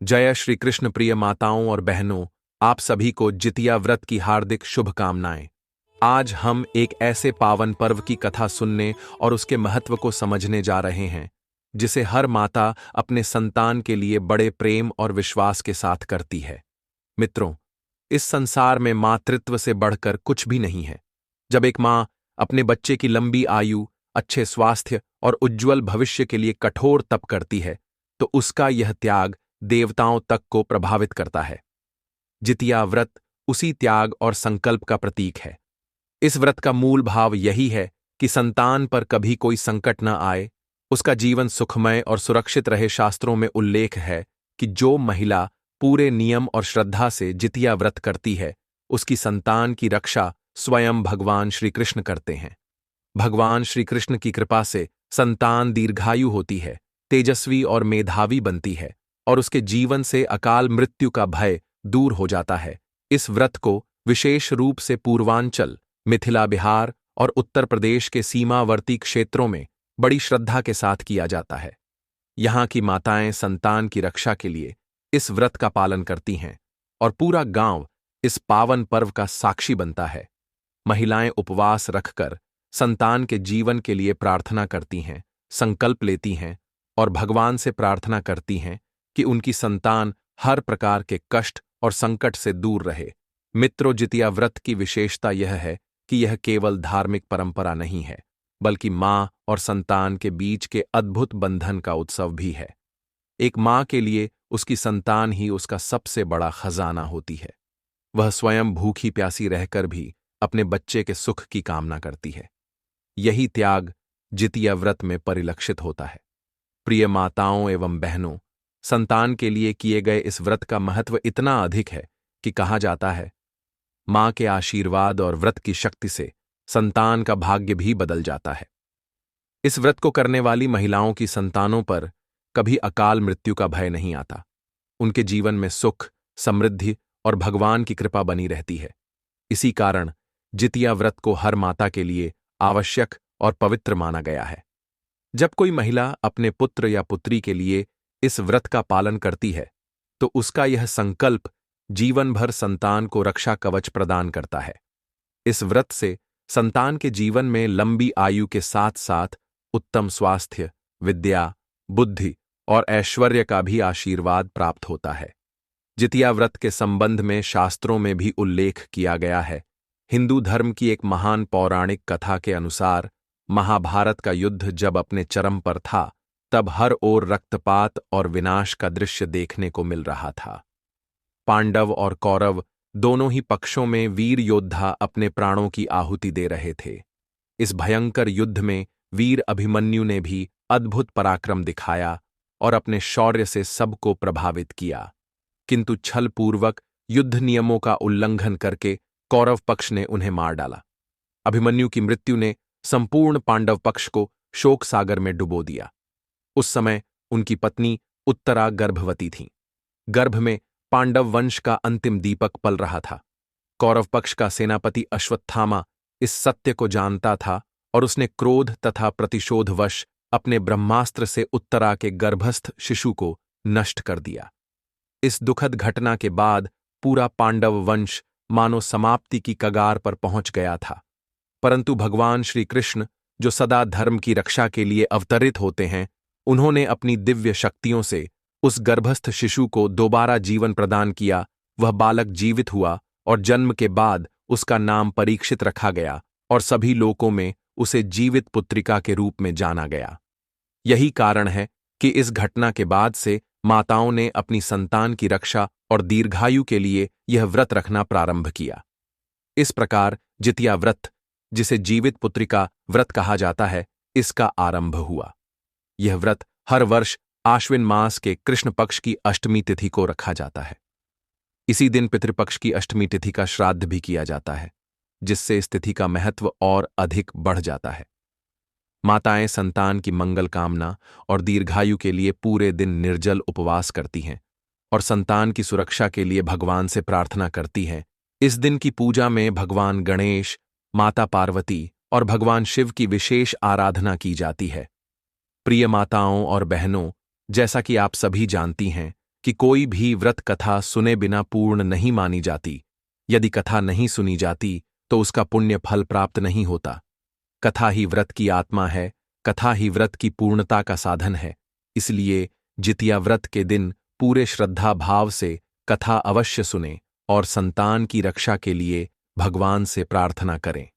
जय श्री कृष्ण। प्रिय माताओं और बहनों, आप सभी को जितिया व्रत की हार्दिक शुभकामनाएं। आज हम एक ऐसे पावन पर्व की कथा सुनने और उसके महत्व को समझने जा रहे हैं जिसे हर माता अपने संतान के लिए बड़े प्रेम और विश्वास के साथ करती है। मित्रों, इस संसार में मातृत्व से बढ़कर कुछ भी नहीं है। जब एक मां अपने बच्चे की लंबी आयु, अच्छे स्वास्थ्य और उज्ज्वल भविष्य के लिए कठोर तप करती है, तो उसका यह त्याग देवताओं तक को प्रभावित करता है। जितिया व्रत उसी त्याग और संकल्प का प्रतीक है। इस व्रत का मूल भाव यही है कि संतान पर कभी कोई संकट न आए, उसका जीवन सुखमय और सुरक्षित रहे। शास्त्रों में उल्लेख है कि जो महिला पूरे नियम और श्रद्धा से जितिया व्रत करती है, उसकी संतान की रक्षा स्वयं भगवान श्री कृष्ण करते हैं। भगवान श्री कृष्ण की कृपा से संतान दीर्घायु होती है, तेजस्वी और मेधावी बनती है और उसके जीवन से अकाल मृत्यु का भय दूर हो जाता है। इस व्रत को विशेष रूप से पूर्वांचल, मिथिला, बिहार और उत्तर प्रदेश के सीमावर्ती क्षेत्रों में बड़ी श्रद्धा के साथ किया जाता है। यहाँ की माताएं संतान की रक्षा के लिए इस व्रत का पालन करती हैं और पूरा गांव इस पावन पर्व का साक्षी बनता है। महिलाएं उपवास रखकर संतान के जीवन के लिए प्रार्थना करती हैं, संकल्प लेती हैं और भगवान से प्रार्थना करती हैं कि उनकी संतान हर प्रकार के कष्ट और संकट से दूर रहे। मित्रों, जितिया व्रत की विशेषता यह है कि यह केवल धार्मिक परंपरा नहीं है, बल्कि मां और संतान के बीच के अद्भुत बंधन का उत्सव भी है। एक मां के लिए उसकी संतान ही उसका सबसे बड़ा खजाना होती है। वह स्वयं भूखी प्यासी रहकर भी अपने बच्चे के सुख की कामना करती है। यही त्याग जितिया व्रत में परिलक्षित होता है। प्रिय माताओं एवं बहनों, संतान के लिए किए गए इस व्रत का महत्व इतना अधिक है कि कहा जाता है, मां के आशीर्वाद और व्रत की शक्ति से संतान का भाग्य भी बदल जाता है। इस व्रत को करने वाली महिलाओं की संतानों पर कभी अकाल मृत्यु का भय नहीं आता। उनके जीवन में सुख, समृद्धि और भगवान की कृपा बनी रहती है। इसी कारण जितिया व्रत को हर माता के लिए आवश्यक और पवित्र माना गया है। जब कोई महिला अपने पुत्र या पुत्री के लिए इस व्रत का पालन करती है, तो उसका यह संकल्प जीवन भर संतान को रक्षा कवच प्रदान करता है। इस व्रत से संतान के जीवन में लंबी आयु के साथ साथ उत्तम स्वास्थ्य, विद्या, बुद्धि और ऐश्वर्य का भी आशीर्वाद प्राप्त होता है। जितिया व्रत के संबंध में शास्त्रों में भी उल्लेख किया गया है। हिंदू धर्म की एक महान पौराणिक कथा के अनुसार, महाभारत का युद्ध जब अपने चरम पर था, तब हर ओर रक्तपात और विनाश का दृश्य देखने को मिल रहा था। पांडव और कौरव दोनों ही पक्षों में वीर योद्धा अपने प्राणों की आहुति दे रहे थे। इस भयंकर युद्ध में वीर अभिमन्यु ने भी अद्भुत पराक्रम दिखाया और अपने शौर्य से सबको प्रभावित किया, किंतु छलपूर्वक युद्ध नियमों का उल्लंघन करके कौरव पक्ष ने उन्हें मार डाला। अभिमन्यु की मृत्यु ने संपूर्ण पांडव पक्ष को शोक सागर में डुबो दिया। उस समय उनकी पत्नी उत्तरा गर्भवती थीं। गर्भ में पांडव वंश का अंतिम दीपक पल रहा था। कौरव पक्ष का सेनापति अश्वत्थामा इस सत्य को जानता था और उसने क्रोध तथा प्रतिशोधवश अपने ब्रह्मास्त्र से उत्तरा के गर्भस्थ शिशु को नष्ट कर दिया। इस दुखद घटना के बाद पूरा पांडव वंश मानो समाप्ति की कगार पर पहुंच गया था। परंतु भगवान श्री कृष्ण, जो सदा धर्म की रक्षा के लिए अवतरित होते हैं, उन्होंने अपनी दिव्य शक्तियों से उस गर्भस्थ शिशु को दोबारा जीवन प्रदान किया। वह बालक जीवित हुआ और जन्म के बाद उसका नाम परीक्षित रखा गया और सभी लोकों में उसे जीवित पुत्रिका के रूप में जाना गया। यही कारण है कि इस घटना के बाद से माताओं ने अपनी संतान की रक्षा और दीर्घायु के लिए यह व्रत रखना प्रारंभ किया। इस प्रकार जितिया व्रत, जिसे जीवित पुत्रिका व्रत कहा जाता है, इसका आरंभ हुआ। यह व्रत हर वर्ष आश्विन मास के कृष्ण पक्ष की अष्टमी तिथि को रखा जाता है। इसी दिन पितृपक्ष की अष्टमी तिथि का श्राद्ध भी किया जाता है, जिससे इस तिथि का महत्व और अधिक बढ़ जाता है। माताएं संतान की मंगल कामना और दीर्घायु के लिए पूरे दिन निर्जल उपवास करती हैं और संतान की सुरक्षा के लिए भगवान से प्रार्थना करती हैं। इस दिन की पूजा में भगवान गणेश, माता पार्वती और भगवान शिव की विशेष आराधना की जाती है। प्रिय माताओं और बहनों, जैसा कि आप सभी जानती हैं कि कोई भी व्रत कथा सुने बिना पूर्ण नहीं मानी जाती। यदि कथा नहीं सुनी जाती तो उसका पुण्य फल प्राप्त नहीं होता। कथा ही व्रत की आत्मा है, कथा ही व्रत की पूर्णता का साधन है। इसलिए जितिया व्रत के दिन पूरे श्रद्धा भाव से कथा अवश्य सुने और संतान की रक्षा के लिए भगवान से प्रार्थना करें।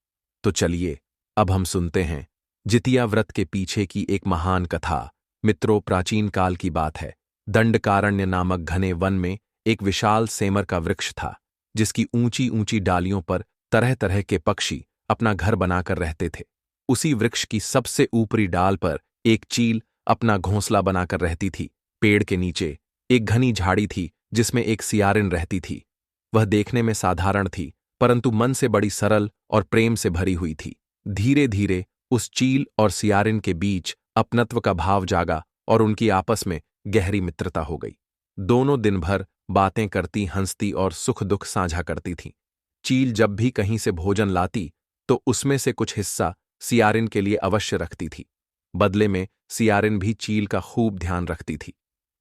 तो चलिए अब हम सुनते हैं जितिया व्रत के पीछे की एक महान कथा। मित्रों, प्राचीन काल की बात है। दंडकारण्य नामक घने वन में एक विशाल सेमर का वृक्ष था, जिसकी ऊंची ऊंची डालियों पर तरह तरह के पक्षी अपना घर बनाकर रहते थे। उसी वृक्ष की सबसे ऊपरी डाल पर एक चील अपना घोंसला बनाकर रहती थी। पेड़ के नीचे एक घनी झाड़ी थी जिसमें एक सियारिन रहती थी। वह देखने में साधारण थी, परंतु मन से बड़ी सरल और प्रेम से भरी हुई थी। धीरे धीरे उस चील और सियारिन के बीच अपनत्व का भाव जागा और उनकी आपस में गहरी मित्रता हो गई। दोनों दिन भर बातें करती, हंसती और सुख दुख साझा करती थीं। चील जब भी कहीं से भोजन लाती तो उसमें से कुछ हिस्सा सियारिन के लिए अवश्य रखती थी। बदले में सियारिन भी चील का खूब ध्यान रखती थी।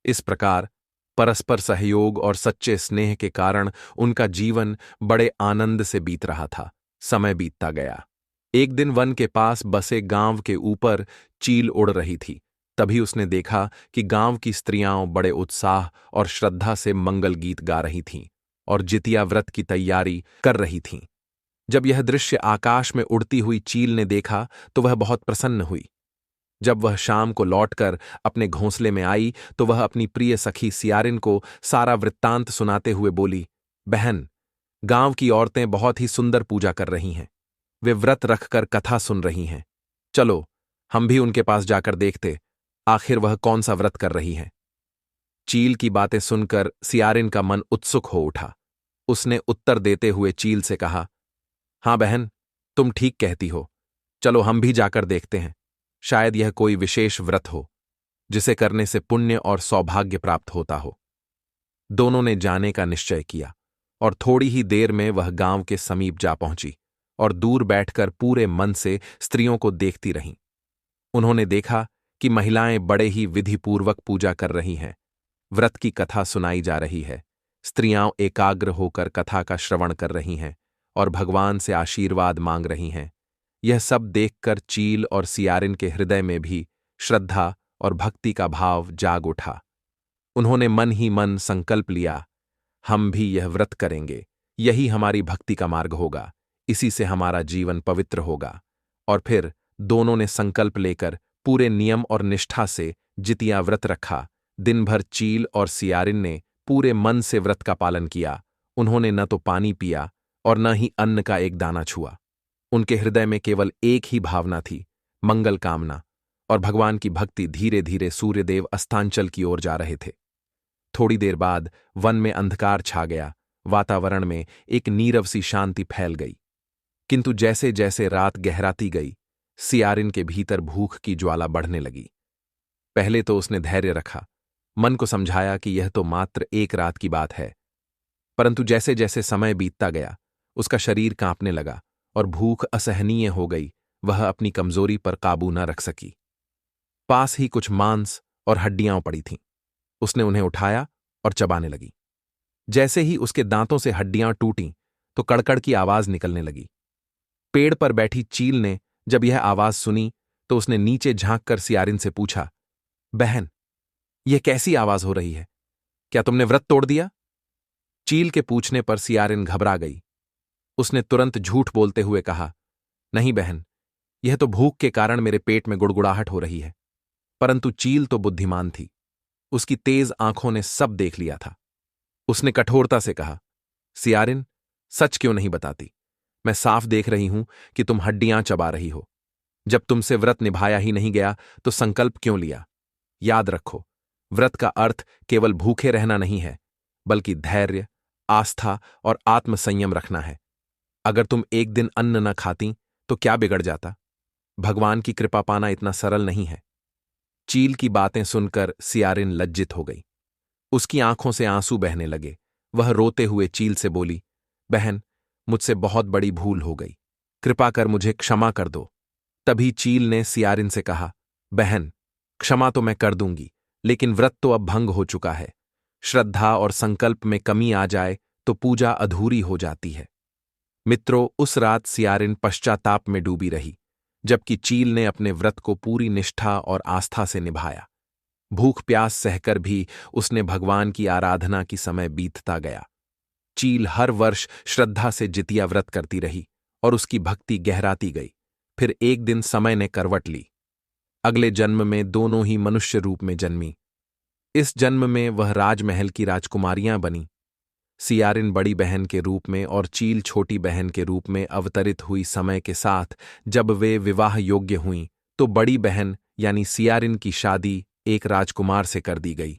इस प्रकार परस्पर सहयोग और सच्चे स्नेह के कारण उनका जीवन बड़े आनंद से बीत रहा था। समय बीतता गया। एक दिन वन के पास बसे गांव के ऊपर चील उड़ रही थी। तभी उसने देखा कि गांव की स्त्रियां बड़े उत्साह और श्रद्धा से मंगल गीत गा रही थीं और जितिया व्रत की तैयारी कर रही थीं। जब यह दृश्य आकाश में उड़ती हुई चील ने देखा तो वह बहुत प्रसन्न हुई। जब वह शाम को लौटकर अपने घोंसले में आई तो वह अपनी प्रिय सखी सियारिन को सारा वृत्तांत सुनाते हुए बोली, बहन, गांव की औरतें बहुत ही सुंदर पूजा कर रही हैं। वे व्रत रखकर कथा सुन रही हैं। चलो हम भी उनके पास जाकर देखते, आखिर वह कौन सा व्रत कर रही हैं। चील की बातें सुनकर सियारिन का मन उत्सुक हो उठा। उसने उत्तर देते हुए चील से कहा, हाँ बहन, तुम ठीक कहती हो। चलो हम भी जाकर देखते हैं। शायद यह कोई विशेष व्रत हो जिसे करने से पुण्य और सौभाग्य प्राप्त होता हो। दोनों ने जाने का निश्चय किया और थोड़ी ही देर में वह गांव के समीप जा पहुंची और दूर बैठकर पूरे मन से स्त्रियों को देखती रहीं। उन्होंने देखा कि महिलाएं बड़े ही विधिपूर्वक पूजा कर रही हैं। व्रत की कथा सुनाई जा रही है। स्त्रियां एकाग्र होकर कथा का श्रवण कर रही हैं और भगवान से आशीर्वाद मांग रही हैं। यह सब देखकर चील और सियारिन के हृदय में भी श्रद्धा और भक्ति का भाव जाग उठा। उन्होंने मन ही मन संकल्प लिया, हम भी यह व्रत करेंगे। यही हमारी भक्ति का मार्ग होगा। इसी से हमारा जीवन पवित्र होगा। और फिर दोनों ने संकल्प लेकर पूरे नियम और निष्ठा से जितिया व्रत रखा। दिन भर चील और सियारिन ने पूरे मन से व्रत का पालन किया। उन्होंने न तो पानी पिया और न ही अन्न का एक दाना छुआ। उनके हृदय में केवल एक ही भावना थी, मंगल कामना, और भगवान की भक्ति। धीरे धीरे सूर्यदेव अस्तांचल की ओर जा रहे थे। थोड़ी देर बाद वन में अंधकार छा गया। वातावरण में एक नीरव सी शांति फैल गई। किंतु जैसे जैसे रात गहराती गई, सियारिन के भीतर भूख की ज्वाला बढ़ने लगी। पहले तो उसने धैर्य रखा, मन को समझाया कि यह तो मात्र एक रात की बात है। परंतु जैसे जैसे समय बीतता गया, उसका शरीर कांपने लगा और भूख असहनीय हो गई। वह अपनी कमजोरी पर काबू न रख सकी। पास ही कुछ मांस और हड्डियां पड़ी थीं। उसने उन्हें उठाया और चबाने लगी। जैसे ही उसके दांतों से हड्डियां टूटीं तो कड़कड़ की आवाज निकलने लगी। पेड़ पर बैठी चील ने जब यह आवाज सुनी तो उसने नीचे झांककर सियारिन से पूछा, बहन, यह कैसी आवाज हो रही है? क्या तुमने व्रत तोड़ दिया? चील के पूछने पर सियारिन घबरा गई। उसने तुरंत झूठ बोलते हुए कहा, नहीं बहन, यह तो भूख के कारण मेरे पेट में गुड़गुड़ाहट हो रही है। परंतु चील तो बुद्धिमान थी। उसकी तेज आंखों ने सब देख लिया था। उसने कठोरता से कहा, सियारिन, सच क्यों नहीं बताती? मैं साफ देख रही हूं कि तुम हड्डियां चबा रही हो। जब तुमसे व्रत निभाया ही नहीं गया तो संकल्प क्यों लिया? याद रखो, व्रत का अर्थ केवल भूखे रहना नहीं है, बल्कि धैर्य, आस्था और आत्मसंयम रखना है। अगर तुम एक दिन अन्न न खाती तो क्या बिगड़ जाता? भगवान की कृपा पाना इतना सरल नहीं है। चील की बातें सुनकर सियारिन लज्जित हो गई। उसकी आंखों से आंसू बहने लगे। वह रोते हुए चील से बोली, बहन, मुझसे बहुत बड़ी भूल हो गई। कृपा कर मुझे क्षमा कर दो। तभी चील ने सियारिन से कहा, बहन, क्षमा तो मैं कर दूंगी, लेकिन व्रत तो अब भंग हो चुका है। श्रद्धा और संकल्प में कमी आ जाए तो पूजा अधूरी हो जाती है। मित्रों, उस रात सियारिन पश्चाताप में डूबी रही, जबकि चील ने अपने व्रत को पूरी निष्ठा और आस्था से निभाया। भूख प्यास सहकर भी उसने भगवान की आराधना की समय बीतता गया। चील हर वर्ष श्रद्धा से जितिया व्रत करती रही और उसकी भक्ति गहराती गई। फिर एक दिन समय ने करवट ली। अगले जन्म में दोनों ही मनुष्य रूप में जन्मी। इस जन्म में वह राजमहल की राजकुमारियां बनी। सियारिन बड़ी बहन के रूप में और चील छोटी बहन के रूप में अवतरित हुई। समय के साथ जब वे विवाह योग्य हुईं तो बड़ी बहन यानी सियारिन की शादी एक राजकुमार से कर दी गई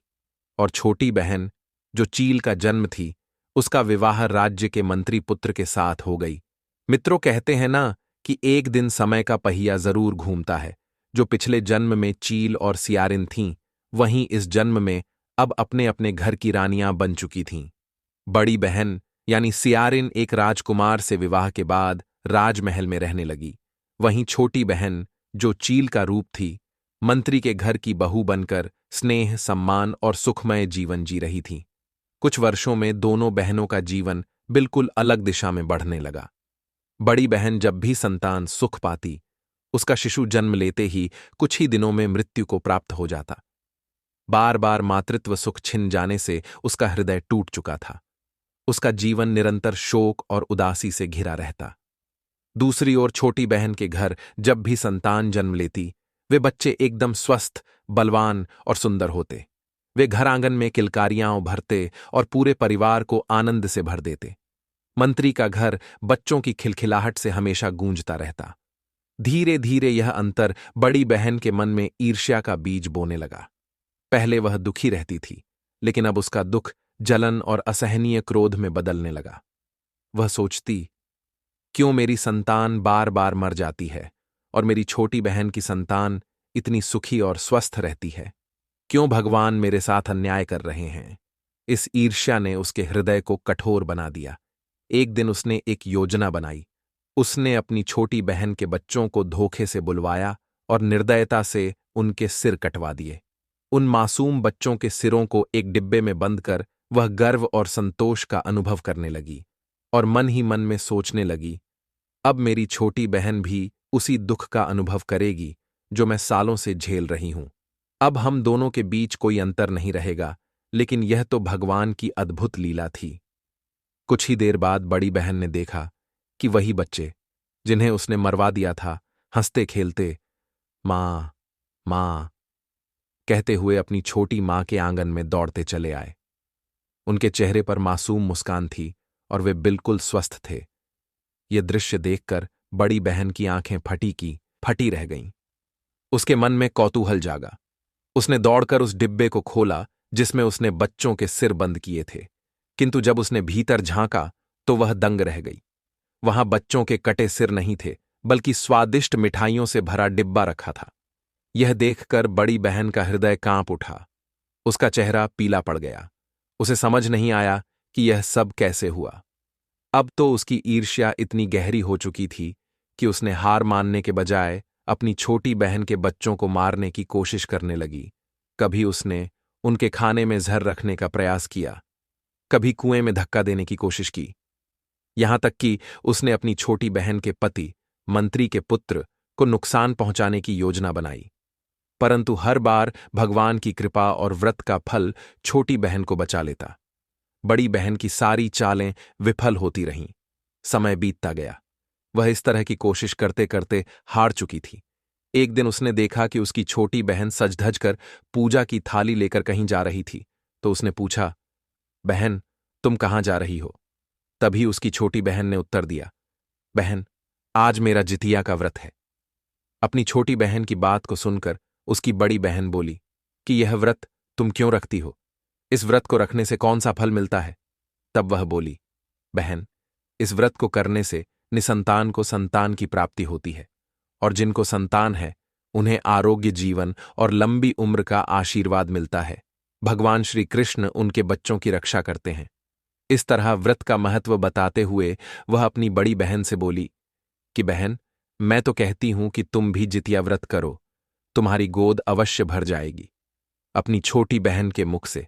और छोटी बहन, जो चील का जन्म थी, उसका विवाह राज्य के मंत्री पुत्र के साथ हो गई। मित्रों, कहते हैं ना कि एक दिन समय का पहिया जरूर घूमता है। जो पिछले जन्म में चील और सियारिन थीं, वहीं इस जन्म में अब अपने अपने घर की रानियां बन चुकी थीं। बड़ी बहन यानी सियारिन एक राजकुमार से विवाह के बाद राजमहल में रहने लगी। वहीं छोटी बहन, जो चील का रूप थी, मंत्री के घर की बहू बनकर स्नेह, सम्मान और सुखमय जीवन जी रही थी। कुछ वर्षों में दोनों बहनों का जीवन बिल्कुल अलग दिशा में बढ़ने लगा। बड़ी बहन जब भी संतान सुख पाती, उसका शिशु जन्म लेते ही कुछ ही दिनों में मृत्यु को प्राप्त हो जाता। बार बार मातृत्व सुख छिन जाने से उसका हृदय टूट चुका था। उसका जीवन निरंतर शोक और उदासी से घिरा रहता। दूसरी ओर छोटी बहन के घर जब भी संतान जन्म लेती, वे बच्चे एकदम स्वस्थ, बलवान और सुंदर होते। वे घर आंगन में किलकारियां भरते और पूरे परिवार को आनंद से भर देते। मंत्री का घर बच्चों की खिलखिलाहट से हमेशा गूंजता रहता। धीरे धीरे यह अंतर बड़ी बहन के मन में ईर्ष्या का बीज बोने लगा। पहले वह दुखी रहती थी, लेकिन अब उसका दुख जलन और असहनीय क्रोध में बदलने लगा। वह सोचती, क्यों मेरी संतान बार बार मर जाती है और मेरी छोटी बहन की संतान इतनी सुखी और स्वस्थ रहती है? क्यों भगवान मेरे साथ अन्याय कर रहे हैं? इस ईर्ष्या ने उसके हृदय को कठोर बना दिया। एक दिन उसने एक योजना बनाई। उसने अपनी छोटी बहन के बच्चों को धोखे से बुलवाया और निर्दयता से उनके सिर कटवा दिए। उन मासूम बच्चों के सिरों को एक डिब्बे में बंद कर वह गर्व और संतोष का अनुभव करने लगी और मन ही मन में सोचने लगी, अब मेरी छोटी बहन भी उसी दुख का अनुभव करेगी जो मैं सालों से झेल रही हूं। अब हम दोनों के बीच कोई अंतर नहीं रहेगा, लेकिन यह तो भगवान की अद्भुत लीला थी। कुछ ही देर बाद बड़ी बहन ने देखा कि वही बच्चे, जिन्हें उसने मरवा दिया था, हंसते खेलते मां मां कहते हुए अपनी छोटी मां के आंगन में दौड़ते चले आए। उनके चेहरे पर मासूम मुस्कान थी और वे बिल्कुल स्वस्थ थे। यह दृश्य देखकर बड़ी बहन की आंखें फटी रह गईं। उसके मन में कौतूहल जागा। उसने दौड़कर उस डिब्बे को खोला जिसमें उसने बच्चों के सिर बंद किए थे, किंतु जब उसने भीतर झांका तो वह दंग रह गई। वहां बच्चों के कटे सिर नहीं थे, बल्कि स्वादिष्ट मिठाइयों से भरा डिब्बा रखा था। यह देखकर बड़ी बहन का हृदय कांप उठा। उसका चेहरा पीला पड़ गया। उसे समझ नहीं आया कि यह सब कैसे हुआ। अब तो उसकी ईर्ष्या इतनी गहरी हो चुकी थी कि उसने हार मानने के बजाय अपनी छोटी बहन के बच्चों को मारने की कोशिश करने लगी। कभी उसने उनके खाने में जहर रखने का प्रयास किया, कभी कुएं में धक्का देने की कोशिश की। यहां तक कि उसने अपनी छोटी बहन के पति, मंत्री के पुत्र, को नुकसान पहुंचाने की योजना बनाई। परंतु हर बार भगवान की कृपा और व्रत का फल छोटी बहन को बचा लेता। बड़ी बहन की सारी चालें विफल होती रहीं। समय बीतता गया। वह इस तरह की कोशिश करते करते हार चुकी थी। एक दिन उसने देखा कि उसकी छोटी बहन सज धज कर पूजा की थाली लेकर कहीं जा रही थी, तो उसने पूछा, बहन, तुम कहाँ जा रही हो? तभी उसकी छोटी बहन ने उत्तर दिया, बहन, आज मेरा जितिया का व्रत है। अपनी छोटी बहन की बात को सुनकर उसकी बड़ी बहन बोली कि यह व्रत तुम क्यों रखती हो? इस व्रत को रखने से कौन सा फल मिलता है? तब वह बोली, बहन, इस व्रत को करने से निसंतान को संतान की प्राप्ति होती है और जिनको संतान है उन्हें आरोग्य जीवन और लंबी उम्र का आशीर्वाद मिलता है। भगवान श्री कृष्ण उनके बच्चों की रक्षा करते हैं। इस तरह व्रत का महत्व बताते हुए वह अपनी बड़ी बहन से बोली कि बहन, मैं तो कहती हूं कि तुम भी जितिया व्रत करो, तुम्हारी गोद अवश्य भर जाएगी। अपनी छोटी बहन के मुख से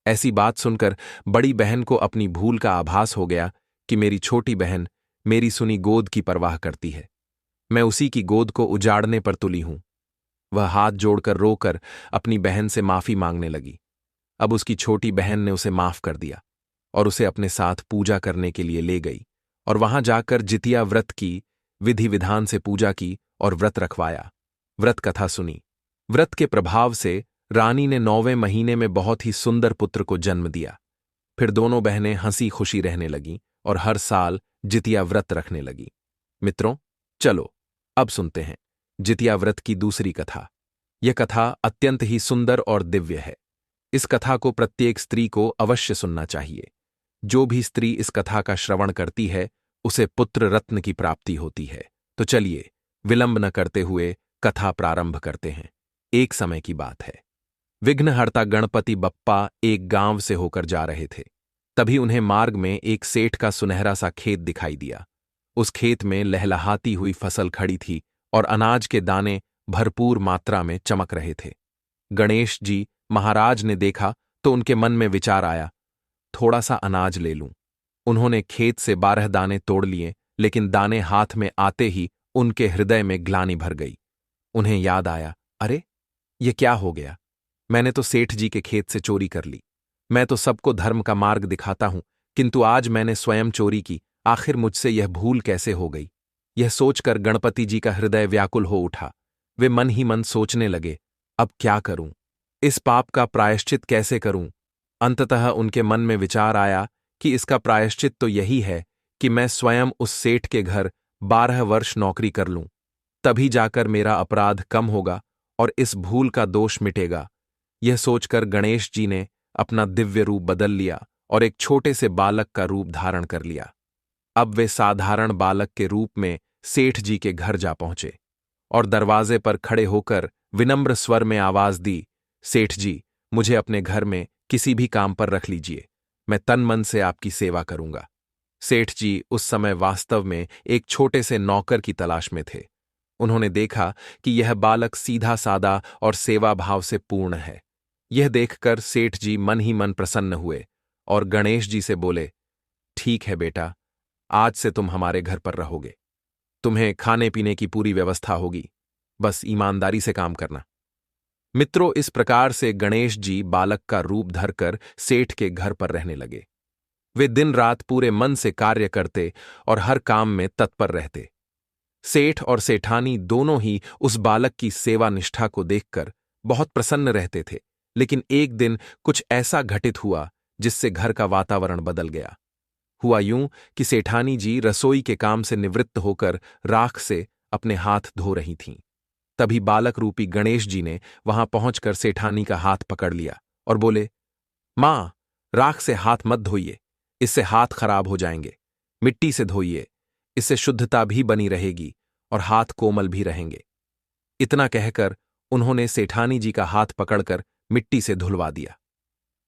ऐसी बात सुनकर बड़ी बहन को अपनी भूल का आभास हो गया कि मेरी छोटी बहन मेरी सुनी गोद की परवाह करती है। मैं उसी की गोद को उजाड़ने पर तुली हूं। वह हाथ जोड़कर रोकर अपनी बहन से माफी मांगने लगी। अब उसकी छोटी बहन ने उसे माफ कर दिया और उसे अपने साथ पूजा करने के लिए ले गई और वहां जाकर जितिया व्रत की विधि विधान से पूजा की और व्रत रखवाया। व्रत कथा सुनी। व्रत के प्रभाव से रानी ने 9वें महीने में बहुत ही सुंदर पुत्र को जन्म दिया। फिर दोनों बहनें हंसी खुशी रहने लगीं और हर साल जितिया व्रत रखने लगी। मित्रों, चलो अब सुनते हैं जितिया व्रत की दूसरी कथा। यह कथा अत्यंत ही सुंदर और दिव्य है। इस कथा को प्रत्येक स्त्री को अवश्य सुनना चाहिए। जो भी स्त्री इस कथा का श्रवण करती है उसे पुत्र रत्न की प्राप्ति होती है। तो चलिए विलंब न करते हुए कथा प्रारंभ करते हैं। एक समय की बात है। विघ्नहर्ता गणपति बप्पा एक गांव से होकर जा रहे थे। तभी उन्हें मार्ग में एक सेठ का सुनहरा सा खेत दिखाई दिया। उस खेत में लहलहाती हुई फसल खड़ी थी और अनाज के दाने भरपूर मात्रा में चमक रहे थे। गणेश जी महाराज ने देखा तो उनके मन में विचार आया, थोड़ा सा अनाज ले लूं। उन्होंने खेत से 12 दाने तोड़ लिए, लेकिन दाने हाथ में आते ही उनके हृदय में ग्लानि भर गई। उन्हें याद आया, अरे ये क्या हो गया? मैंने तो सेठ जी के खेत से चोरी कर ली। मैं तो सबको धर्म का मार्ग दिखाता हूं, किंतु आज मैंने स्वयं चोरी की। आखिर मुझसे यह भूल कैसे हो गई? यह सोचकर गणपति जी का हृदय व्याकुल हो उठा। वे मन ही मन सोचने लगे, अब क्या करूं? इस पाप का प्रायश्चित कैसे करूं? अंततः उनके मन में विचार आया कि इसका प्रायश्चित तो यही है कि मैं स्वयं उस सेठ के घर 12 वर्ष नौकरी कर लूं। तभी जाकर मेरा अपराध कम होगा और इस भूल का दोष मिटेगा। यह सोचकर गणेश जी ने अपना दिव्य रूप बदल लिया और एक छोटे से बालक का रूप धारण कर लिया। अब वे साधारण बालक के रूप में सेठ जी के घर जा पहुंचे और दरवाजे पर खड़े होकर विनम्र स्वर में आवाज दी, सेठ जी, मुझे अपने घर में किसी भी काम पर रख लीजिए। मैं तन मन से आपकी सेवा करूंगा। सेठ जी उस समय वास्तव में एक छोटे से नौकर की तलाश में थे। उन्होंने देखा कि यह बालक सीधा सादा और सेवा भाव से पूर्ण है। यह देखकर सेठ जी मन ही मन प्रसन्न हुए और गणेश जी से बोले, ठीक है बेटा, आज से तुम हमारे घर पर रहोगे। तुम्हें खाने पीने की पूरी व्यवस्था होगी, बस ईमानदारी से काम करना। मित्रों, इस प्रकार से गणेश जी बालक का रूप धरकर सेठ के घर पर रहने लगे। वे दिन रात पूरे मन से कार्य करते और हर काम में तत्पर रहते। सेठ और सेठानी दोनों ही उस बालक की सेवा निष्ठा को देखकर बहुत प्रसन्न रहते थे। लेकिन एक दिन कुछ ऐसा घटित हुआ जिससे घर का वातावरण बदल गया। हुआ यूं कि सेठानी जी रसोई के काम से निवृत्त होकर राख से अपने हाथ धो रही थीं। तभी बालक रूपी गणेश जी ने वहां पहुंचकर सेठानी का हाथ पकड़ लिया और बोले, मां, राख से हाथ मत धोइए, इससे हाथ खराब हो जाएंगे। मिट्टी से धोइए, इससे शुद्धता भी बनी रहेगी और हाथ कोमल भी रहेंगे। इतना कहकर उन्होंने सेठानी जी का हाथ पकड़कर मिट्टी से धुलवा दिया।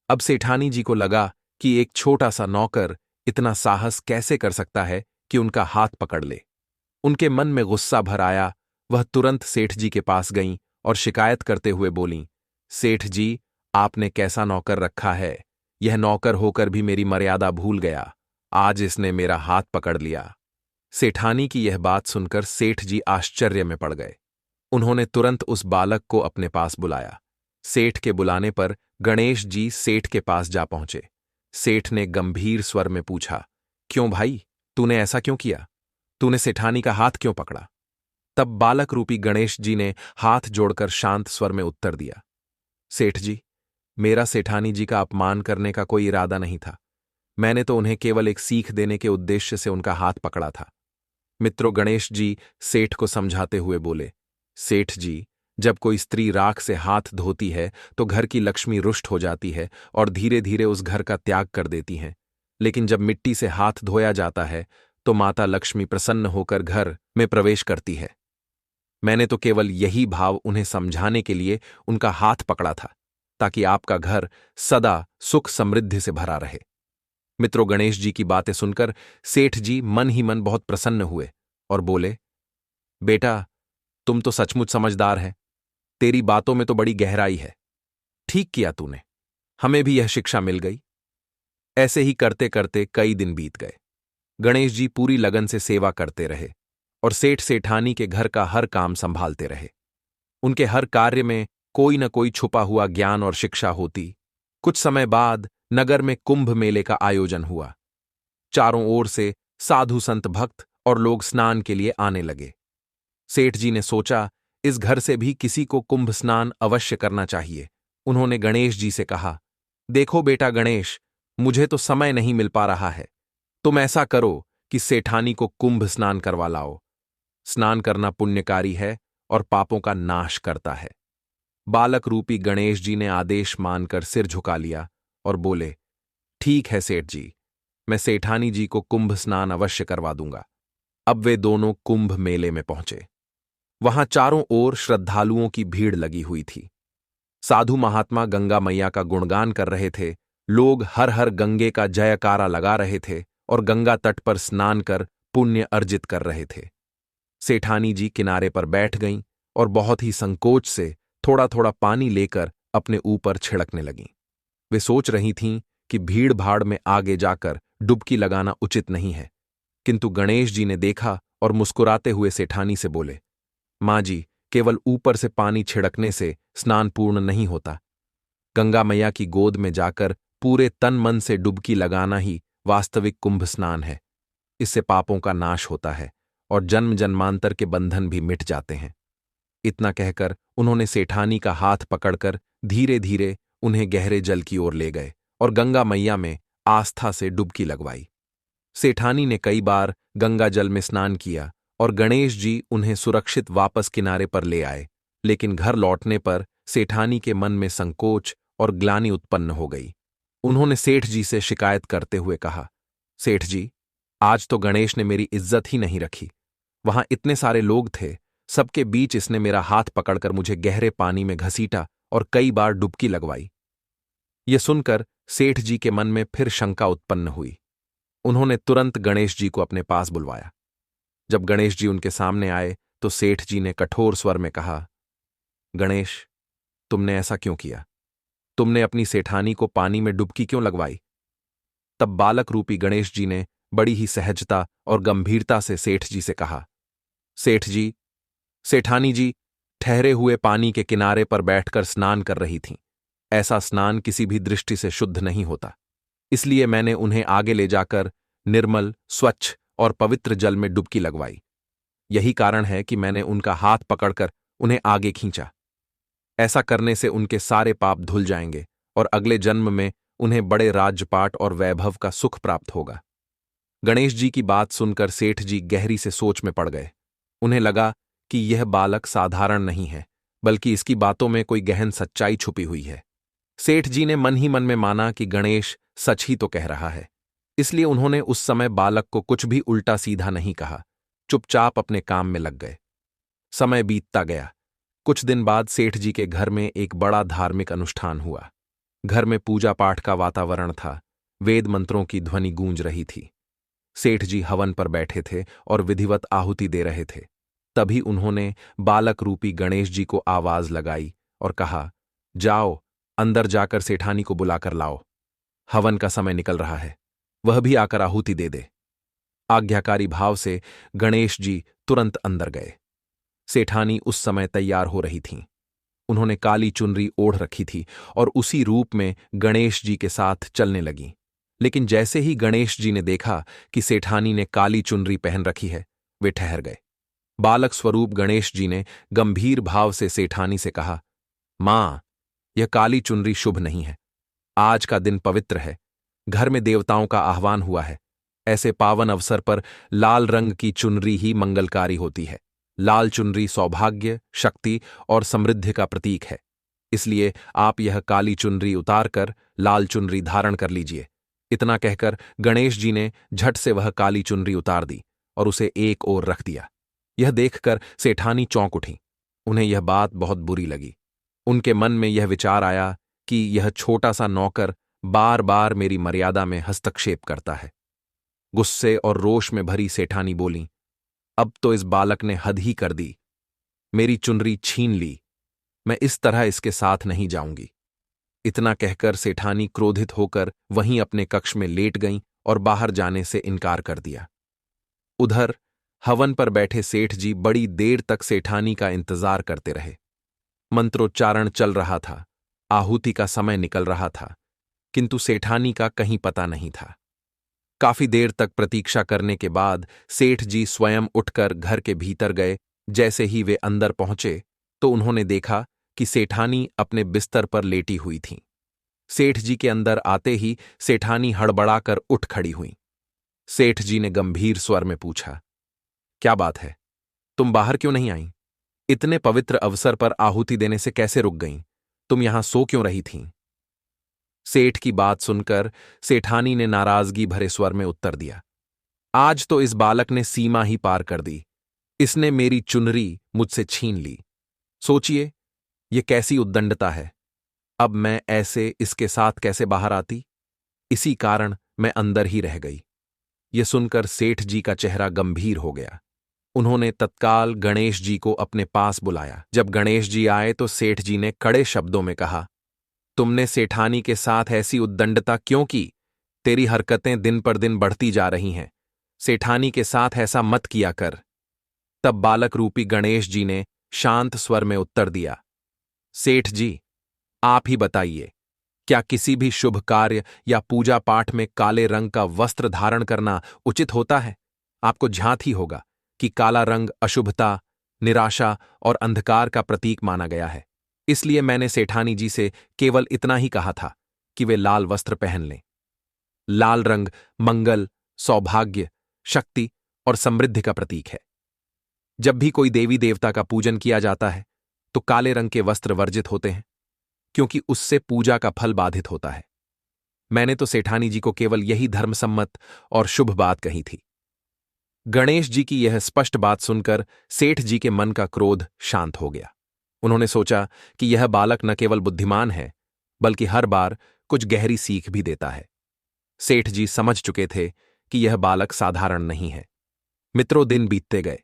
अब सेठानी जी को लगा कि एक छोटा सा नौकर इतना साहस कैसे कर सकता है कि उनका हाथ पकड़ ले। उनके मन में गुस्सा भर आया। वह तुरंत सेठ जी के पास गईं और शिकायत करते हुए बोलीं, सेठ जी, आपने कैसा नौकर रखा है? यह नौकर होकर भी मेरी मर्यादा भूल गया। आज इसने मेरा हाथ पकड़ लिया। सेठानी की यह बात सुनकर सेठ जी आश्चर्य में पड़ गए। उन्होंने तुरंत उस बालक को अपने पास बुलाया। सेठ के बुलाने पर गणेश जी सेठ के पास जा पहुंचे। सेठ ने गंभीर स्वर में पूछा, क्यों भाई, तूने ऐसा क्यों किया? तूने सेठानी का हाथ क्यों पकड़ा? तब बालक रूपी गणेश जी ने हाथ जोड़कर शांत स्वर में उत्तर दिया, सेठ जी, मेरा सेठानी जी का अपमान करने का कोई इरादा नहीं था। मैंने तो उन्हें केवल एक सीख देने के उद्देश्य से उनका हाथ पकड़ा था। मित्रों, गणेश जी सेठ को समझाते हुए बोले, सेठ जी, जब कोई स्त्री राख से हाथ धोती है तो घर की लक्ष्मी रुष्ट हो जाती है और धीरे धीरे उस घर का त्याग कर देती हैं। लेकिन जब मिट्टी से हाथ धोया जाता है तो माता लक्ष्मी प्रसन्न होकर घर में प्रवेश करती है। मैंने तो केवल यही भाव उन्हें समझाने के लिए उनका हाथ पकड़ा था, ताकि आपका घर सदा सुख समृद्धि से भरा रहे। मित्रों, गणेश जी की बातें सुनकर सेठ जी मन ही मन बहुत प्रसन्न हुए और बोले, बेटा, तुम तो सचमुच समझदार है। तेरी बातों में तो बड़ी गहराई है। ठीक किया तूने। हमें भी यह शिक्षा मिल गई। ऐसे ही करते करते कई दिन बीत गए। गणेश जी पूरी लगन से सेवा करते रहे और सेठ सेठानी के घर का हर काम संभालते रहे। उनके हर कार्य में कोई न कोई छुपा हुआ ज्ञान और शिक्षा होती। कुछ समय बाद नगर में कुंभ मेले का आयोजन हुआ। चारों ओर से साधु संत भक्त और लोग स्नान के लिए आने लगे। सेठ जी ने सोचा, इस घर से भी किसी को कुंभ स्नान अवश्य करना चाहिए। उन्होंने गणेश जी से कहा, देखो बेटा गणेश, मुझे तो समय नहीं मिल पा रहा है। तुम ऐसा करो कि सेठानी को कुंभ स्नान करवा लाओ। स्नान करना पुण्यकारी है और पापों का नाश करता है। बालक रूपी गणेश जी ने आदेश मानकर सिर झुका लिया और बोले, ठीक है सेठ जी, मैं सेठानी जी को कुंभ स्नान अवश्य करवा दूंगा। अब वे दोनों कुंभ मेले में पहुंचे। वहां चारों ओर श्रद्धालुओं की भीड़ लगी हुई थी। साधु महात्मा गंगा मैया का गुणगान कर रहे थे। लोग हर हर गंगे का जयकारा लगा रहे थे और गंगा तट पर स्नान कर पुण्य अर्जित कर रहे थे। सेठानी जी किनारे पर बैठ गईं और बहुत ही संकोच से थोड़ा थोड़ा पानी लेकर अपने ऊपर छिड़कने लगीं। वे सोच रही थीं कि भीड़ भाड़ में आगे जाकर डुबकी लगाना उचित नहीं है, किंतु गणेश जी ने देखा और मुस्कुराते हुए सेठानी से बोले, मां जी, केवल ऊपर से पानी छिड़कने से स्नान पूर्ण नहीं होता। गंगा मैया की गोद में जाकर पूरे तन मन से डुबकी लगाना ही वास्तविक कुंभ स्नान है। इससे पापों का नाश होता है और जन्म जन्मांतर के बंधन भी मिट जाते हैं। इतना कहकर उन्होंने सेठानी का हाथ पकड़कर धीरे धीरे उन्हें गहरे जल की ओर ले गए और गंगा मैया में आस्था से डुबकी लगवाई। सेठानी ने कई बार गंगा जल में स्नान किया और गणेश जी उन्हें सुरक्षित वापस किनारे पर ले आए, लेकिन घर लौटने पर सेठानी के मन में संकोच और ग्लानि उत्पन्न हो गई। उन्होंने सेठ जी से शिकायत करते हुए कहा, सेठ जी, आज तो गणेश ने मेरी इज्जत ही नहीं रखी। वहां इतने सारे लोग थे, सबके बीच इसने मेरा हाथ पकड़कर मुझे गहरे पानी में घसीटा और कई बार डुबकी लगवाई। ये सुनकर सेठ जी के मन में फिर शंका उत्पन्न हुई। उन्होंने तुरंत गणेश जी को अपने पास बुलवाया। जब गणेश जी उनके सामने आए तो सेठ जी ने कठोर स्वर में कहा, गणेश, तुमने ऐसा क्यों किया? तुमने अपनी सेठानी को पानी में डुबकी क्यों लगवाई? तब बालक रूपी गणेश जी ने बड़ी ही सहजता और गंभीरता से सेठ जी से कहा, सेठ जी, सेठानी जी ठहरे हुए पानी के किनारे पर बैठकर स्नान कर रही थीं। ऐसा स्नान किसी भी दृष्टि से शुद्ध नहीं होता, इसलिए मैंने उन्हें आगे ले जाकर निर्मल, स्वच्छ और पवित्र जल में डुबकी लगवाई। यही कारण है कि मैंने उनका हाथ पकड़कर उन्हें आगे खींचा। ऐसा करने से उनके सारे पाप धुल जाएंगे और अगले जन्म में उन्हें बड़े राज्यपाट और वैभव का सुख प्राप्त होगा। गणेश जी की बात सुनकर सेठ जी गहरी से सोच में पड़ गए। उन्हें लगा कि यह बालक साधारण नहीं है, बल्कि इसकी बातों में कोई गहन सच्चाई छुपी हुई है। सेठ जी ने मन ही मन में माना कि गणेश सच ही तो कह रहा है, इसलिए उन्होंने उस समय बालक को कुछ भी उल्टा सीधा नहीं कहा, चुपचाप अपने काम में लग गए। समय बीतता गया। कुछ दिन बाद सेठ जी के घर में एक बड़ा धार्मिक अनुष्ठान हुआ। घर में पूजा पाठ का वातावरण था। वेद मंत्रों की ध्वनि गूंज रही थी। सेठ जी हवन पर बैठे थे और विधिवत आहुति दे रहे थे। तभी उन्होंने बालक रूपी गणेश जी को आवाज लगाई और कहा, जाओ, अंदर जाकर सेठानी को बुलाकर लाओ। हवन का समय निकल रहा है, वह भी आकर आहुति दे दे। आज्ञाकारी भाव से गणेश जी तुरंत अंदर गए। सेठानी उस समय तैयार हो रही थीं। उन्होंने काली चुनरी ओढ़ रखी थी और उसी रूप में गणेश जी के साथ चलने लगीं। लेकिन जैसे ही गणेश जी ने देखा कि सेठानी ने काली चुनरी पहन रखी है, वे ठहर गए। बालक स्वरूप गणेश जी ने गंभीर भाव से सेठानी से कहा, मां, यह काली चुनरी शुभ नहीं है। आज का दिन पवित्र है। घर में देवताओं का आह्वान हुआ है। ऐसे पावन अवसर पर लाल रंग की चुनरी ही मंगलकारी होती है। लाल चुनरी सौभाग्य, शक्ति और समृद्धि का प्रतीक है। इसलिए आप यह काली चुनरी उतारकर लाल चुनरी धारण कर लीजिए। इतना कहकर गणेश जी ने झट से वह काली चुनरी उतार दी और उसे एक ओर रख दिया। यह देखकर सेठानी चौंक उठी। उन्हें यह बात बहुत बुरी लगी। उनके मन में यह विचार आया कि यह छोटा सा नौकर बार बार मेरी मर्यादा में हस्तक्षेप करता है। गुस्से और रोष में भरी सेठानी बोली, अब तो इस बालक ने हद ही कर दी। मेरी चुनरी छीन ली। मैं इस तरह इसके साथ नहीं जाऊंगी। इतना कहकर सेठानी क्रोधित होकर वहीं अपने कक्ष में लेट गईं और बाहर जाने से इनकार कर दिया। उधर हवन पर बैठे सेठ जी बड़ी देर तक सेठानी का इंतजार करते रहे। मंत्रोच्चारण चल रहा था, आहुति का समय निकल रहा था, किंतु सेठानी का कहीं पता नहीं था। काफी देर तक प्रतीक्षा करने के बाद सेठ जी स्वयं उठकर घर के भीतर गए। जैसे ही वे अंदर पहुंचे तो उन्होंने देखा कि सेठानी अपने बिस्तर पर लेटी हुई थीं। सेठ जी के अंदर आते ही सेठानी हड़बड़ाकर उठ खड़ी हुई। सेठ जी ने गंभीर स्वर में पूछा, क्या बात है, तुम बाहर क्यों नहीं आई? इतने पवित्र अवसर पर आहुति देने से कैसे रुक गईं? तुम यहां सो क्यों रही थीं? सेठ की बात सुनकर सेठानी ने नाराजगी भरे स्वर में उत्तर दिया, आज तो इस बालक ने सीमा ही पार कर दी। इसने मेरी चुनरी मुझसे छीन ली। सोचिए, ये कैसी उद्दंडता है। अब मैं ऐसे इसके साथ कैसे बाहर आती? इसी कारण मैं अंदर ही रह गई। यह सुनकर सेठ जी का चेहरा गंभीर हो गया। उन्होंने तत्काल गणेश जी को अपने पास बुलाया। जब गणेश जी आए तो सेठ जी ने कड़े शब्दों में कहा, तुमने सेठानी के साथ ऐसी उद्दंडता क्यों की? तेरी हरकतें दिन पर दिन बढ़ती जा रही हैं। सेठानी के साथ ऐसा मत किया कर। तब बालक रूपी गणेश जी ने शांत स्वर में उत्तर दिया, सेठ जी, आप ही बताइए, क्या किसी भी शुभ कार्य या पूजा पाठ में काले रंग का वस्त्र धारण करना उचित होता है? आपको ज्ञात ही होगा कि काला रंग अशुभता, निराशा और अंधकार का प्रतीक माना गया है। इसलिए मैंने सेठानी जी से केवल इतना ही कहा था कि वे लाल वस्त्र पहन लें। लाल रंग मंगल, सौभाग्य, शक्ति और समृद्धि का प्रतीक है। जब भी कोई देवी देवता का पूजन किया जाता है तो काले रंग के वस्त्र वर्जित होते हैं, क्योंकि उससे पूजा का फल बाधित होता है। मैंने तो सेठानी जी को केवल यही धर्मसम्मत और शुभ बात कही थी। गणेश जी की यह स्पष्ट बात सुनकर सेठ जी के मन का क्रोध शांत हो गया। उन्होंने सोचा कि यह बालक न केवल बुद्धिमान है, बल्कि हर बार कुछ गहरी सीख भी देता है। सेठ जी समझ चुके थे कि यह बालक साधारण नहीं है। मित्रों, दिन बीतते गए।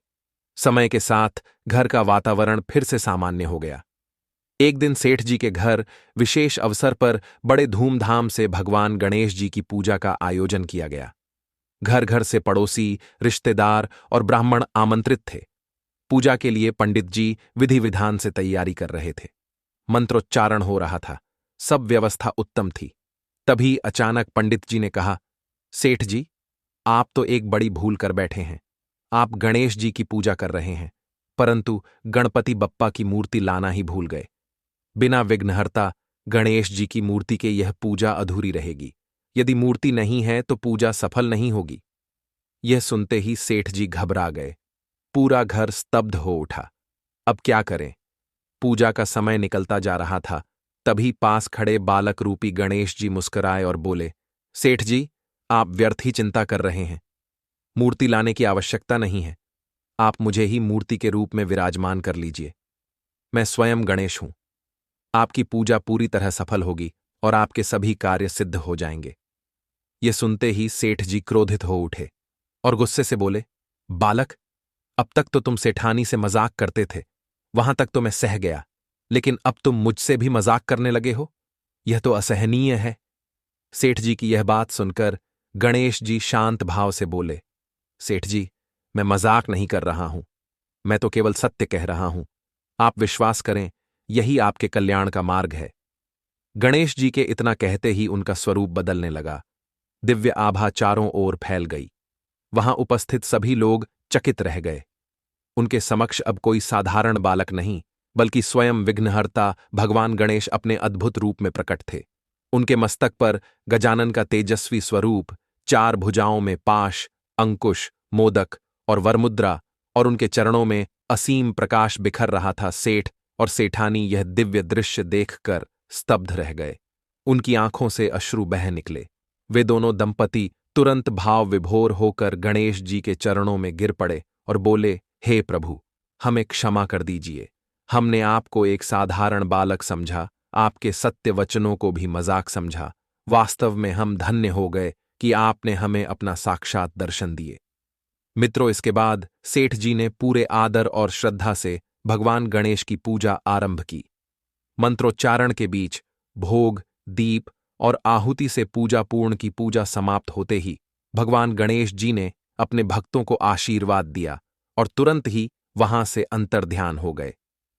समय के साथ घर का वातावरण फिर से सामान्य हो गया। एक दिन सेठ जी के घर विशेष अवसर पर बड़े धूमधाम से भगवान गणेश जी की पूजा का आयोजन किया गया। घर घर से पड़ोसी, रिश्तेदार और ब्राह्मण आमंत्रित थे। पूजा के लिए पंडित जी विधि विधान से तैयारी कर रहे थे। मंत्रोच्चारण हो रहा था। सब व्यवस्था उत्तम थी। तभी अचानक पंडित जी ने कहा, सेठ जी, आप तो एक बड़ी भूल कर बैठे हैं। आप गणेश जी की पूजा कर रहे हैं, परंतु गणपति बप्पा की मूर्ति लाना ही भूल गए। बिना विघ्नहर्ता गणेश जी की मूर्ति के यह पूजा अधूरी रहेगी। यदि मूर्ति नहीं है तो पूजा सफल नहीं होगी। यह सुनते ही सेठ जी घबरा गए। पूरा घर स्तब्ध हो उठा। अब क्या करें? पूजा का समय निकलता जा रहा था। तभी पास खड़े बालक रूपी गणेश जी मुस्कुराए और बोले, सेठ जी, आप व्यर्थ ही चिंता कर रहे हैं। मूर्ति लाने की आवश्यकता नहीं है। आप मुझे ही मूर्ति के रूप में विराजमान कर लीजिए। मैं स्वयं गणेश हूं। आपकी पूजा पूरी तरह सफल होगी और आपके सभी कार्य सिद्ध हो जाएंगे। ये सुनते ही सेठ जी क्रोधित हो उठे और गुस्से से बोले, बालक, अब तक तो तुम सेठानी से मजाक करते थे, वहां तक तो मैं सह गया, लेकिन अब तुम मुझसे भी मजाक करने लगे हो। यह तो असहनीय है। सेठ जी की यह बात सुनकर गणेश जी शांत भाव से बोले, सेठ जी, मैं मजाक नहीं कर रहा हूं। मैं तो केवल सत्य कह रहा हूं। आप विश्वास करें, यही आपके कल्याण का मार्ग है। गणेश जी के इतना कहते ही उनका स्वरूप बदलने लगा। दिव्य आभा चारों ओर फैल गई। वहां उपस्थित सभी लोग चकित रह गए। उनके समक्ष अब कोई साधारण बालक नहीं, बल्कि स्वयं विघ्नहर्ता भगवान गणेश अपने अद्भुत रूप में प्रकट थे। उनके मस्तक पर गजानन का तेजस्वी स्वरूप, 4 भुजाओं में पाश, अंकुश, मोदक और वरमुद्रा, और उनके चरणों में असीम प्रकाश बिखर रहा था। सेठ और सेठानी यह दिव्य दृश्य देखकर स्तब्ध रह गए। उनकी आंखों से अश्रु बह निकले। वे दोनों दंपति तुरंत भाव विभोर होकर गणेश जी के चरणों में गिर पड़े और बोले, हे प्रभु, हमें क्षमा कर दीजिए। हमने आपको एक साधारण बालक समझा, आपके सत्य वचनों को भी मजाक समझा। वास्तव में हम धन्य हो गए कि आपने हमें अपना साक्षात दर्शन दिए। मित्रों, इसके बाद सेठ जी ने पूरे आदर और श्रद्धा से भगवान गणेश की पूजा आरंभ की। मंत्रोच्चारण के बीच भोग, दीप और आहुति से पूजा पूर्ण की पूजा समाप्त होते ही भगवान गणेश जी ने अपने भक्तों को आशीर्वाद दिया और तुरंत ही वहां से अंतर्ध्यान हो गए।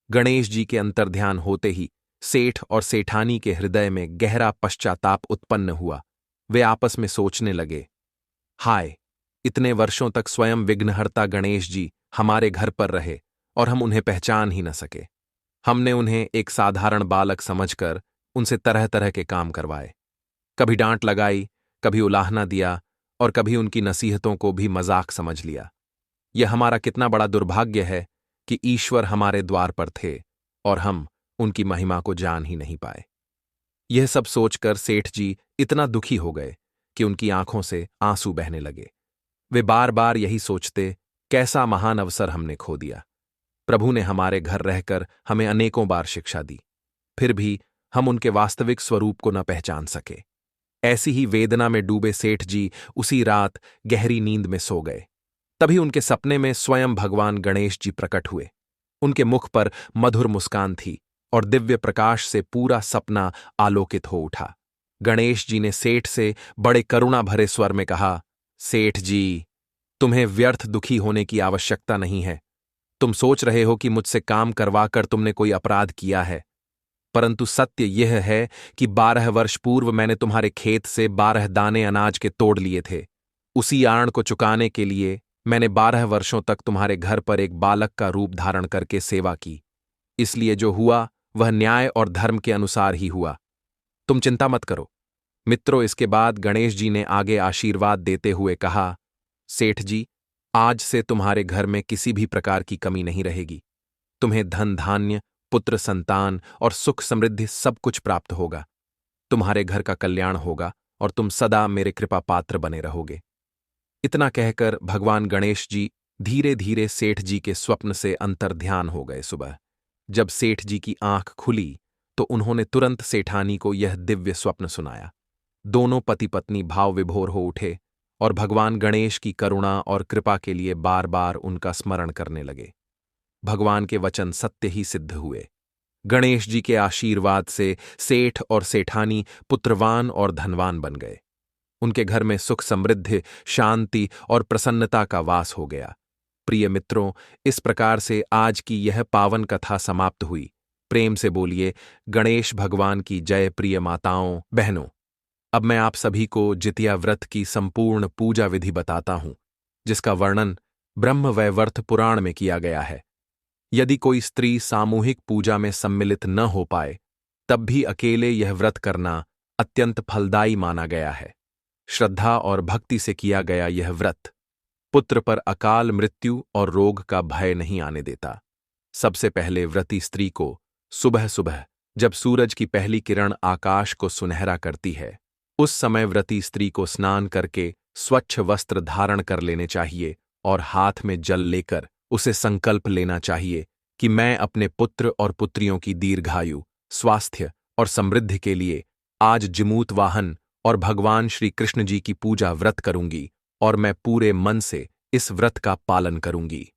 गणेश जी के अंतर्ध्यान होते ही सेठ और सेठानी के हृदय में गहरा पश्चाताप उत्पन्न हुआ। वे आपस में सोचने लगे, हाय, इतने वर्षों तक स्वयं विघ्नहर्ता गणेश जी हमारे घर पर रहे और हम उन्हें पहचान ही न सके। हमने उन्हें एक साधारण बालक समझकर उनसे तरह तरह के काम करवाए, कभी डांट लगाई, कभी उलाहना दिया और कभी उनकी नसीहतों को भी मजाक समझ लिया। यह हमारा कितना बड़ा दुर्भाग्य है कि ईश्वर हमारे द्वार पर थे और हम उनकी महिमा को जान ही नहीं पाए। यह सब सोचकर सेठ जी इतना दुखी हो गए कि उनकी आंखों से आंसू बहने लगे। वे बार बार यही सोचते, कैसा महान अवसर हमने खो दिया। प्रभु ने हमारे घर रहकर हमें अनेकों बार शिक्षा दी, फिर भी हम उनके वास्तविक स्वरूप को न पहचान सके। ऐसी ही वेदना में डूबे सेठ जी उसी रात गहरी नींद में सो गए। तभी उनके सपने में स्वयं भगवान गणेश जी प्रकट हुए। उनके मुख पर मधुर मुस्कान थी और दिव्य प्रकाश से पूरा सपना आलोकित हो उठा। गणेश जी ने सेठ से बड़े करुणा भरे स्वर में कहा, सेठ जी, तुम्हें व्यर्थ दुखी होने की आवश्यकता नहीं है। तुम सोच रहे हो कि मुझसे काम करवाकर तुमने कोई अपराध किया है, परंतु सत्य यह है कि 12 वर्ष पूर्व मैंने तुम्हारे खेत से 12 दाने अनाज के तोड़ लिए थे। उसी आण को चुकाने के लिए मैंने 12 वर्षों तक तुम्हारे घर पर एक बालक का रूप धारण करके सेवा की। इसलिए जो हुआ वह न्याय और धर्म के अनुसार ही हुआ। तुम चिंता मत करो। मित्रों, इसके बाद गणेश जी ने आगे आशीर्वाद देते हुए कहा, सेठ जी, आज से तुम्हारे घर में किसी भी प्रकार की कमी नहीं रहेगी। तुम्हें धन धान्य, पुत्र संतान और सुख समृद्धि सब कुछ प्राप्त होगा। तुम्हारे घर का कल्याण होगा और तुम सदा मेरे कृपा पात्र बने रहोगे। इतना कहकर भगवान गणेश जी धीरे धीरे सेठ जी के स्वप्न से अंतर्ध्यान हो गए। सुबह जब सेठ जी की आंख खुली तो उन्होंने तुरंत सेठानी को यह दिव्य स्वप्न सुनाया। दोनों पति पत्नी भाव विभोर हो उठे और भगवान गणेश की करुणा और कृपा के लिए बार बार उनका स्मरण करने लगे। भगवान के वचन सत्य ही सिद्ध हुए। गणेश जी के आशीर्वाद से सेठ और सेठानी पुत्रवान और धनवान बन गए। उनके घर में सुख समृद्धि, शांति और प्रसन्नता का वास हो गया। प्रिय मित्रों, इस प्रकार से आज की यह पावन कथा समाप्त हुई। प्रेम से बोलिए गणेश भगवान की जय। प्रिय माताओं, बहनों, अब मैं आप सभी को जितिया व्रत की संपूर्ण पूजा विधि बताता हूं, जिसका वर्णन ब्रह्मवैवर्त पुराण में किया गया है। यदि कोई स्त्री सामूहिक पूजा में सम्मिलित न हो पाए, तब भी अकेले यह व्रत करना अत्यंत फलदायी माना गया है। श्रद्धा और भक्ति से किया गया यह व्रत पुत्र पर अकाल मृत्यु और रोग का भय नहीं आने देता। सबसे पहले व्रती स्त्री को सुबह सुबह जब सूरज की पहली किरण आकाश को सुनहरा करती है, उस समय व्रती स्त्री को स्नान करके स्वच्छ वस्त्र धारण कर लेने चाहिए और हाथ में जल लेकर उसे संकल्प लेना चाहिए कि मैं अपने पुत्र और पुत्रियों की दीर्घायु, स्वास्थ्य और समृद्धि के लिए आज जिमूत वाहन और भगवान श्री कृष्ण जी की पूजा व्रत करूंगी और मैं पूरे मन से इस व्रत का पालन करूंगी।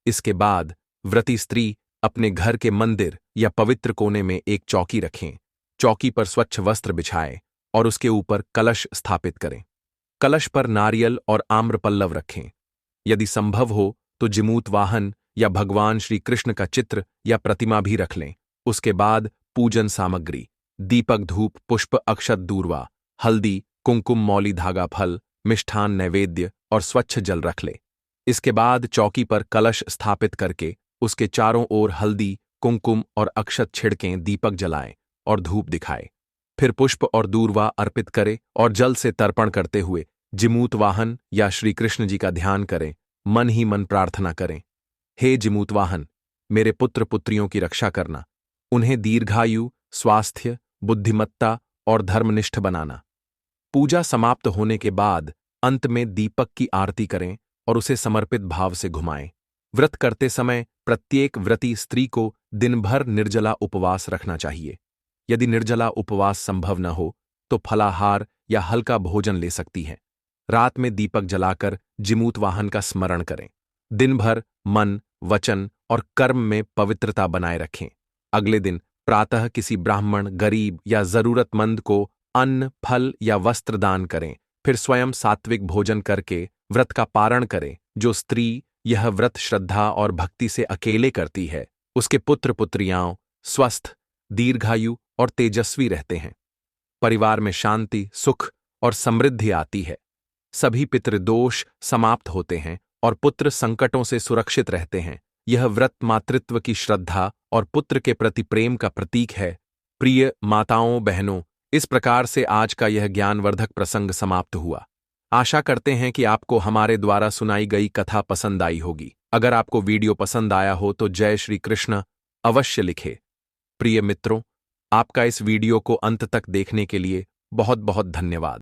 इसके बाद व्रती स्त्री अपने घर के मंदिर या पवित्र कोने में एक चौकी रखें। चौकी पर स्वच्छ वस्त्र बिछाएं और उसके ऊपर कलश स्थापित करें। कलश पर नारियल और आम्रपल्लव रखें। यदि संभव हो तो जिमूत वाहन या भगवान श्री कृष्ण का चित्र या प्रतिमा भी रख लें। उसके बाद पूजन सामग्री, दीपक, धूप, पुष्प, अक्षत, दूर्वा, हल्दी, कुंकुम, मौली, धागा, फल, मिष्ठान, नैवेद्य और स्वच्छ जल रख ले। इसके बाद चौकी पर कलश स्थापित करके उसके चारों ओर हल्दी, कुंकुम और अक्षत छिड़कें, दीपक जलाएं और धूप दिखाएं। फिर पुष्प और दूर्वा अर्पित करें और जल से तर्पण करते हुए जिमूत वाहन या श्री कृष्ण जी का ध्यान करें। मन ही मन प्रार्थना करें, हे जिमूत वाहन, मेरे पुत्र पुत्रियों की रक्षा करना, उन्हें दीर्घायु, स्वास्थ्य, बुद्धिमत्ता और धर्मनिष्ठ बनाना। पूजा समाप्त होने के बाद अंत में दीपक की आरती करें और उसे समर्पित भाव से घुमाएं। व्रत करते समय प्रत्येक व्रती स्त्री को दिन भर निर्जला उपवास रखना चाहिए। यदि निर्जला उपवास संभव न हो तो फलाहार या हल्का भोजन ले सकती है। रात में दीपक जलाकर जिमूत वाहन का स्मरण करें। दिन भर मन, वचन और कर्म में पवित्रता बनाए रखें। अगले दिन प्रातः किसी ब्राह्मण, गरीब या जरूरतमंद को अन्न, फल या वस्त्र दान करें। फिर स्वयं सात्विक भोजन करके व्रत का पारण करें। जो स्त्री यह व्रत श्रद्धा और भक्ति से अकेले करती है, उसके पुत्र पुत्रियां स्वस्थ, दीर्घायु और तेजस्वी रहते हैं। परिवार में शांति, सुख और समृद्धि आती है। सभी पितृदोष समाप्त होते हैं और पुत्र संकटों से सुरक्षित रहते हैं। यह व्रत मातृत्व की श्रद्धा और पुत्र के प्रति प्रेम का प्रतीक है। प्रिय माताओं, बहनों, इस प्रकार से आज का यह ज्ञानवर्धक प्रसंग समाप्त हुआ। आशा करते हैं कि आपको हमारे द्वारा सुनाई गई कथा पसंद आई होगी। अगर आपको वीडियो पसंद आया हो तो जय श्री कृष्ण अवश्य लिखें। प्रिय मित्रों, आपका इस वीडियो को अंत तक देखने के लिए बहुत बहुत धन्यवाद।